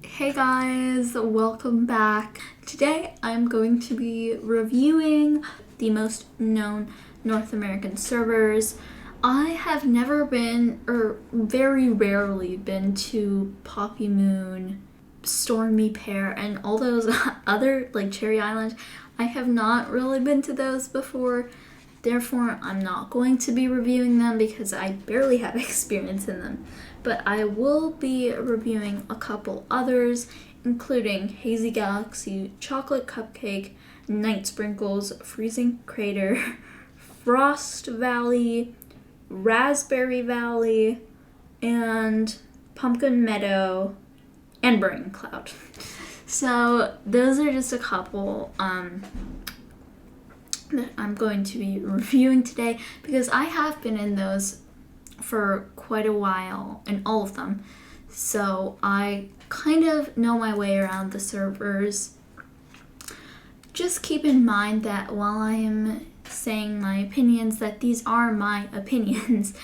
Hey guys, welcome back. Today I'm going to be reviewing the most known North American servers. I have never been, or very rarely been, to Poppy Moon, Stormy Pear, and all those other, like Cherry Island. I have not really been to those before. Therefore, I'm not going to be reviewing them because I barely have experience in them. But I will be reviewing a couple others, including Hazy Galaxy, Chocolate Cupcake, Night Sprinkles, Freezing Crater, Frost Valley, Raspberry Valley, and Pumpkin Meadow, and Burning Cloud. So those are just a couple that I'm going to be reviewing today because I have been in those for quite a while, in all of them. So I kind of know my way around the servers. Just keep in mind that while I am saying my opinions, that these are my opinions.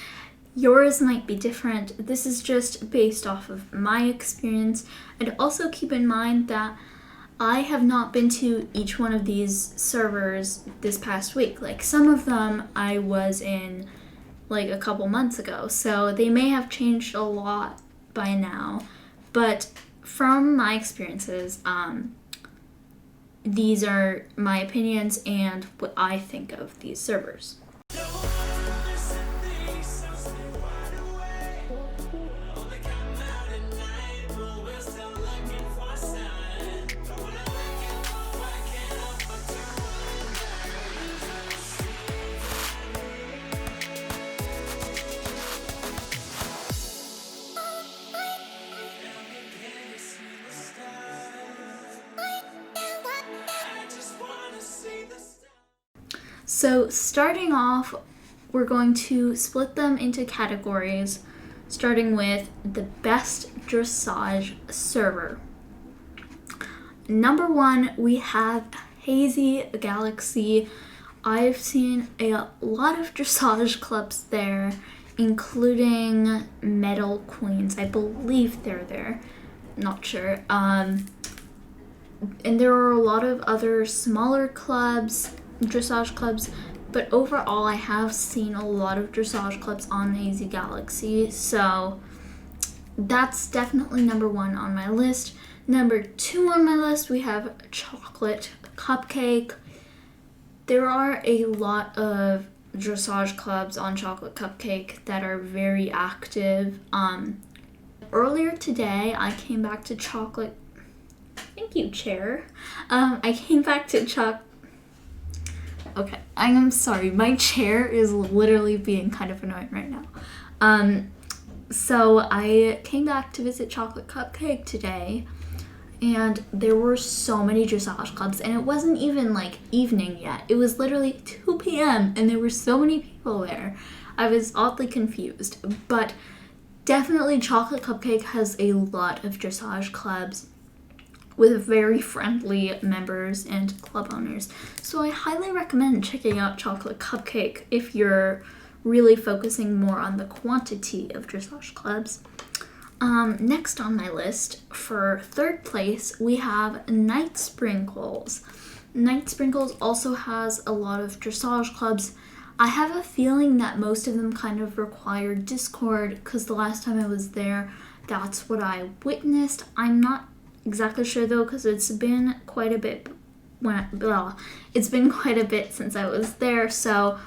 Yours might be different. This is just based off of my experience. And also keep in mind that I have not been to each one of these servers this past week. Like, some of them I was in like a couple months ago, so they may have changed a lot by now. But from my experiences, these are my opinions and what I think of these servers. So starting off, we're going to split them into categories, starting with the best dressage server. Number 1, we have Hazy Galaxy. I've seen a lot of dressage clubs there, including Metal Queens. I believe they're there, not sure. And there are a lot of other smaller clubs, dressage clubs, but overall I have seen a lot of dressage clubs on Hazy Galaxy, so that's definitely number 1 on my list. Number 2 on my list, we have Chocolate Cupcake. There are a lot of dressage clubs on Chocolate Cupcake that are very active. Earlier today, I came back to Chocolate. Thank you, chair. I came back to Okay, I am sorry. My chair is literally being kind of annoying right now. So I came back to visit Chocolate Cupcake today, and there were so many dressage clubs, and it wasn't even like evening yet. It was literally 2 p.m. and there were so many people there. I was oddly confused, but definitely Chocolate Cupcake has a lot of dressage clubs with very friendly members and club owners. So I highly recommend checking out Chocolate Cupcake if you're really focusing more on the quantity of dressage clubs. Next on my list, for 3rd place, we have Night Sprinkles. Night Sprinkles also has a lot of dressage clubs. I have a feeling that most of them kind of require Discord, because the last time I was there, that's what I witnessed. I'm not exactly sure though, because it's been quite a bit since I was there, so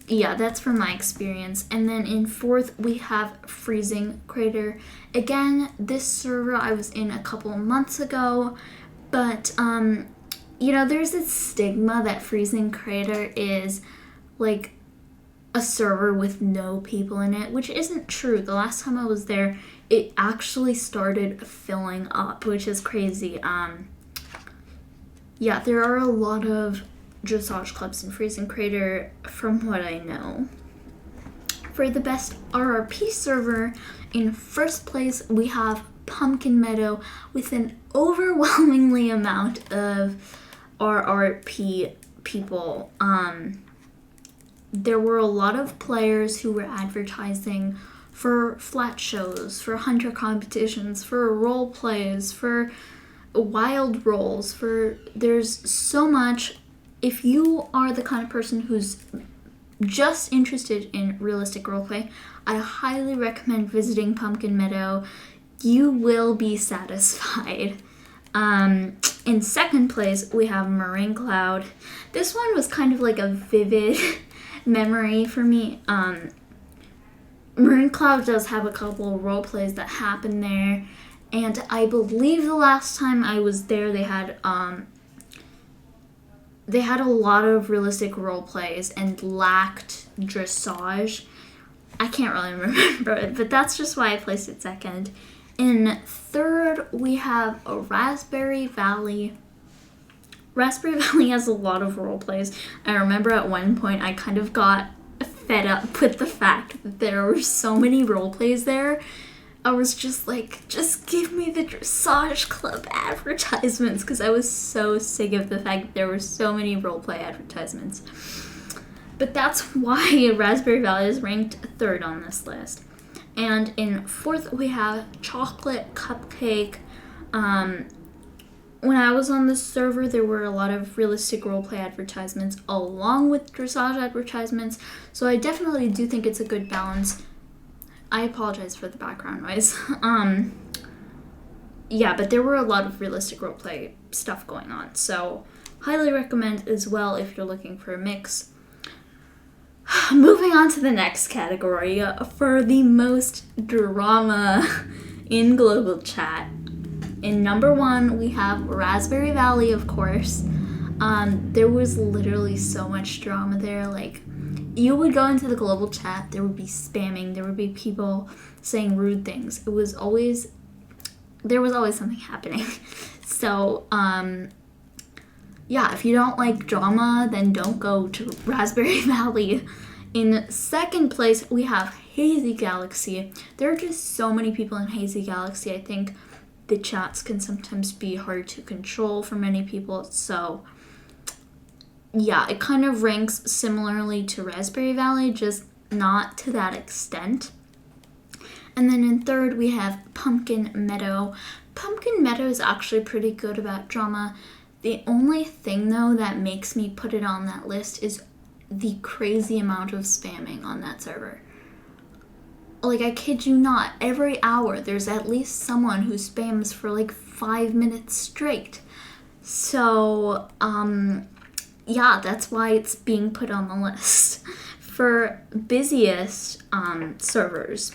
yeah, that's from my experience. And then in 4th, we have Freezing Crater. Again, this server I was in a couple months ago, but there's this stigma that Freezing Crater is like a server with no people in it, which isn't true. The last time I was there, it actually started filling up, which is crazy. Yeah, there are a lot of dressage clubs in Freezing Crater from what I know. For the best RRP server, in 1st place, we have Pumpkin Meadow with an overwhelmingly amount of RRP people. There were a lot of players who were advertising for flat shows, for hunter competitions, for role plays, for wild roles, there's so much. If you are the kind of person who's just interested in realistic roleplay, I highly recommend visiting Pumpkin Meadow. You will be satisfied. In second place, we have 𝐼𝐼𝐸. This one was kind of like a vivid memory for me. 𝐼𝐼𝐸 does have a couple of role plays that happen there, and I believe the last time I was there, they had a lot of realistic role plays and lacked dressage. I can't really remember it, but that's just why I placed it second. In third, we have a Raspberry Valley. Raspberry Valley has a lot of role plays. I remember at one point I kind of got fed up with the fact that there were so many role plays there. I was just like, just give me the Dressage Club advertisements, because I was so sick of the fact that there were so many roleplay advertisements. But that's why Raspberry Valley is ranked third on this list. And in fourth, we have Chocolate Cupcake. When I was on this server, there were a lot of realistic roleplay advertisements along with dressage advertisements, so I definitely do think it's a good balance. I apologize for the background noise. Yeah, but there were a lot of realistic roleplay stuff going on, so highly recommend as well if you're looking for a mix. Moving on to the next category, for the most drama in global chat. In number one, we have Raspberry Valley, of course. There was literally so much drama there. Like, you would go into the global chat, there would be spamming, there would be people saying rude things. There was always something happening. So, yeah, if you don't like drama, then don't go to Raspberry Valley. In second place, we have 𝐀𝐬𝐤𝐤𝐿𝐴�XY. There are just so many people in 𝐀𝐬𝐤𝐤𝐿𝐴XY. I think the chats can sometimes be hard to control for many people. So, yeah, it kind of ranks similarly to Raspberry Valley, just not to that extent. And then in third, we have Pumpkin Meadow. Pumpkin Meadow is actually pretty good about drama. The only thing, though, that makes me put it on that list is the crazy amount of spamming on that server. Like, I kid you not, every hour there's at least someone who spams for like 5 minutes straight. So, yeah, that's why it's being put on the list. For busiest servers,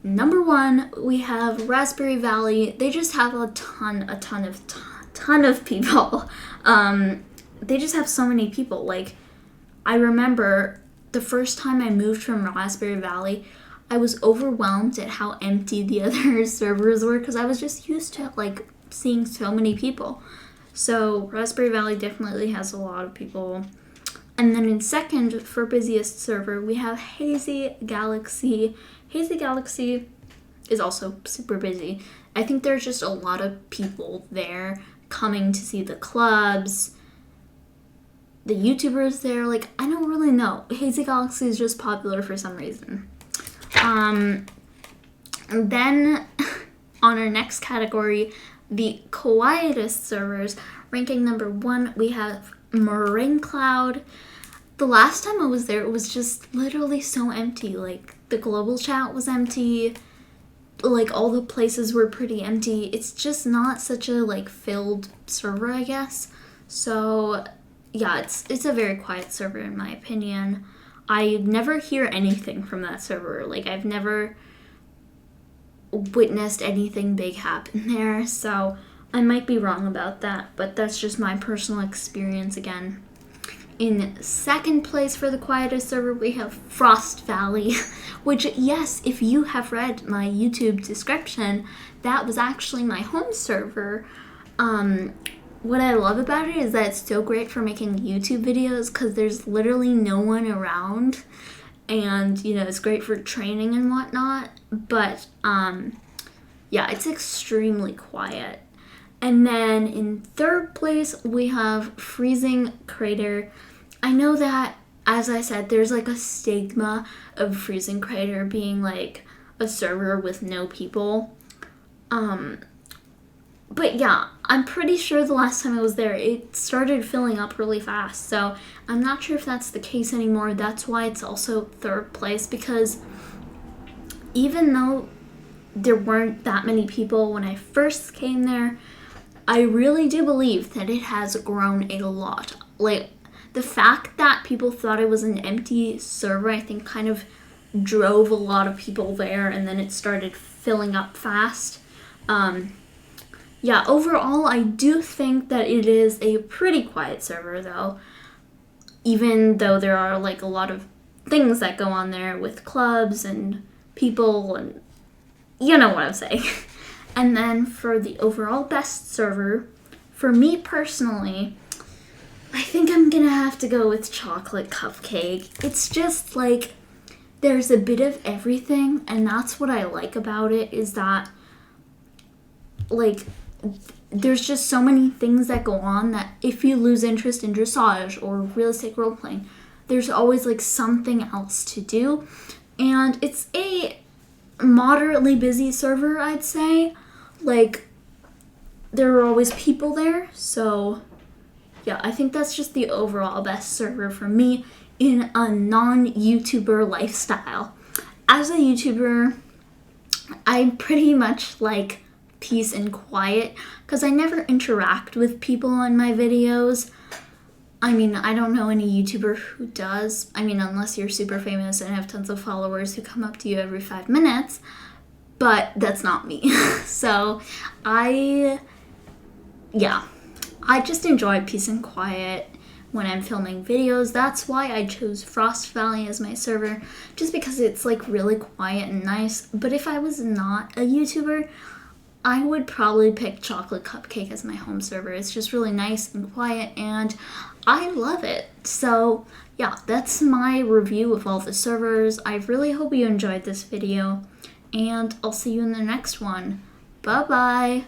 number one, we have Raspberry Valley. They just have a ton of people. They just have so many people. Like, I remember the first time I moved from Raspberry Valley, I was overwhelmed at how empty the other servers were, because I was just used to like seeing so many people. So Raspberry Valley definitely has a lot of people. And then in second, for busiest server, we have 𝐀𝐬𝐤𝐿𝐴�XY. 𝐀𝐬𝐤𝐿𝐴�XY is also super busy. I think there's just a lot of people there coming to see the clubs, the YouTubers there. Like, I don't really know. 𝐀𝐬𝐤𝐿𝐴�XY is just popular for some reason. And then on our next category, the quietest servers, ranking number one, we have 𝐼𝐼𝐸. The last time I was there, it was just literally so empty. Like, the global chat was empty. Like, all the places were pretty empty. It's just not such a like filled server, I guess. So yeah, it's a very quiet server in my opinion. I never hear anything from that server. Like, I've never witnessed anything big happen there, so I might be wrong about that, but that's just my personal experience again. In second place for the quietest server, we have Frost Valley, which, yes, if you have read my YouTube description, that was actually my home server. What I love about it is that it's so great for making YouTube videos, because there's literally no one around, and, you know, it's great for training and whatnot, but, yeah, it's extremely quiet. And then in third place, we have Freezing Crater. I know that as I said, there's like a stigma of Freezing Crater being like a server with no people. But yeah, I'm pretty sure the last time I was there, it started filling up really fast. So I'm not sure if that's the case anymore. That's why it's also third place, because even though there weren't that many people when I first came there, I really do believe that it has grown a lot. Like, the fact that people thought it was an empty server, I think kind of drove a lot of people there, and then it started filling up fast. Yeah, overall, I do think that it is a pretty quiet server, though. Even though there are, like, a lot of things that go on there with clubs and people, and you know what I'm saying. And then for the overall best server, for me personally, I think I'm gonna have to go with Chocolate Cupcake. It's just, like, there's a bit of everything, and that's what I like about it, is that, like, there's just so many things that go on that if you lose interest in dressage or realistic role-playing, there's always, like, something else to do. And it's a moderately busy server, I'd say. Like, there are always people there, so yeah, I think that's just the overall best server for me in a non-YouTuber lifestyle. As a YouTuber, I pretty much like peace and quiet because I never interact with people on my videos. I mean, I don't know any YouTuber who does. I mean, unless you're super famous and have tons of followers who come up to you every 5 minutes, but that's not me. So I just enjoy peace and quiet when I'm filming videos. That's why I chose Frost Valley as my server, just because it's like really quiet and nice. But if I was not a YouTuber, I would probably pick Chocolate Cupcake as my home server. It's just really nice and quiet, and I love it. So yeah, that's my review of all the servers. I really hope you enjoyed this video, and I'll see you in the next one. Bye-bye!